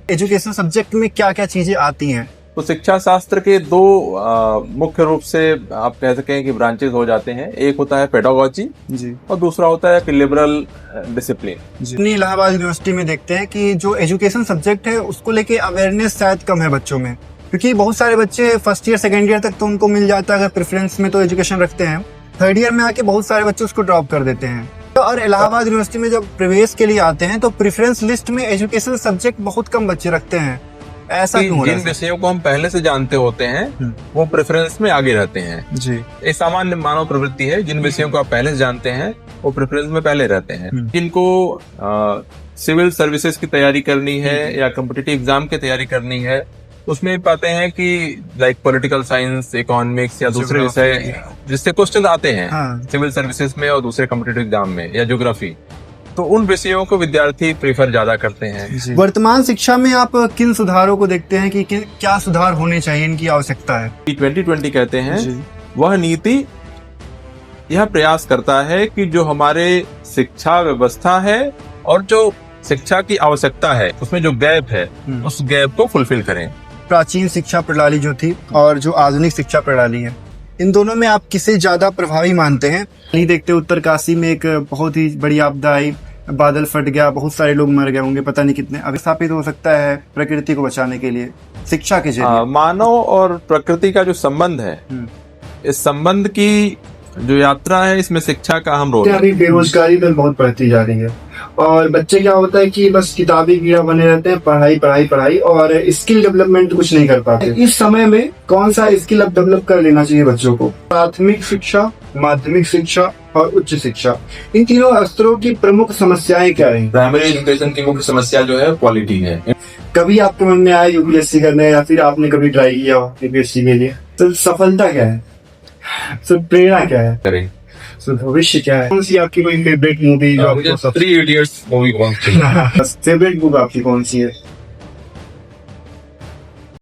Education subject में क्या क्या चीजें आती हैं? तो शिक्षा शास्त्र के दो मुख्य रूप से आप कह सकें कि ब्रांचेस हो जाते हैं। एक होता है पेडागोजी जी, और दूसरा होता है कि लिबरल डिसिप्लिन। अपनी इलाहाबाद यूनिवर्सिटी में देखते हैं कि जो एजुकेशन सब्जेक्ट है उसको लेके अवेयरनेस शायद कम है बच्चों में, क्योंकि बहुत सारे बच्चे फर्स्ट ईयर सेकेंड ईयर तक तो उनको मिल जाता है अगर प्रेफरेंस में तो एजुकेशन रखते हैं, थर्ड ईयर में आके बहुत सारे बच्चे उसको ड्रॉप कर देते हैं। तो और इलाहाबाद यूनिवर्सिटी में जब प्रवेश के लिए आते हैं तो प्रेफरेंस लिस्ट में एजुकेशन सब्जेक्ट बहुत कम बच्चे रखते हैं, ऐसा क्यों हो रहा जिन है? विषयों को हम पहले से जानते होते हैं वो प्रेफरेंस में आगे रहते हैं जी, ये सामान्य मानव प्रवृत्ति है। जिन विषयों को आप पहले से जानते हैं वो प्रेफरेंस में पहले रहते हैं। जिनको सिविल सर्विसेज की तैयारी करनी है या कॉम्पिटिटिव एग्जाम की तैयारी करनी है उसमें पाते हैं कि लाइक पॉलिटिकल साइंस, इकोनॉमिक्स या दूसरे विषय जिससे क्वेश्चन आते हैं सिविल सर्विसेज में और दूसरे कॉम्पिटिटिव एग्जाम में या ज्योग्राफी, तो उन विषयों को विद्यार्थी प्रेफर ज्यादा करते हैं। वर्तमान शिक्षा में आप किन सुधारों को देखते हैं कि क्या सुधार होने चाहिए, इनकी आवश्यकता है? 2020 कहते हैं वह नीति यह प्रयास करता है कि जो हमारे शिक्षा व्यवस्था है और जो शिक्षा की आवश्यकता है उसमें जो गैप है उस गैप को फुलफिल करें। प्राचीन शिक्षा प्रणाली जो थी और जो आधुनिक शिक्षा प्रणाली है, इन दोनों में आप किसे ज्यादा प्रभावी मानते हैं? नहीं देखते उत्तरकाशी में एक बहुत ही बड़ी आपदा आई, बादल फट गया, बहुत सारे लोग मर गए होंगे, पता नहीं कितने। अब स्थापित हो सकता है प्रकृति को बचाने के लिए शिक्षा के जरिए। मानव और प्रकृति का जो संबंध है, इस संबंध की जो यात्रा है इसमें शिक्षा का अहम रोल है। अभी बेरोजगारी दर बहुत बढ़ती जा रही है और बच्चे क्या होता है कि बस किताबी कीड़ा बने रहते हैं, पढ़ाई पढ़ाई पढ़ाई, और स्किल डेवलपमेंट कुछ नहीं कर पाते। इस समय में कौन सा स्किल अब डेवलप कर लेना चाहिए बच्चों को? प्राथमिक शिक्षा, माध्यमिक शिक्षा और उच्च शिक्षा, इन तीनों स्तरों की प्रमुख समस्याएं क्या रही? प्राइमरी एजुकेशन की मुख्य समस्या जो है क्वालिटी है। कभी आपके मन में आया यूपीएससी करने या फिर आपने कभी ट्राई किया यूपीएससी के लिए, तो सफलता क्या है, तो प्रेरणा क्या है, करें तो भविष्य क्या है? कौन सी आपकी कोई फेवरेट मूवी जो आपको three idiots movie favourite book आपकी कौन सी है?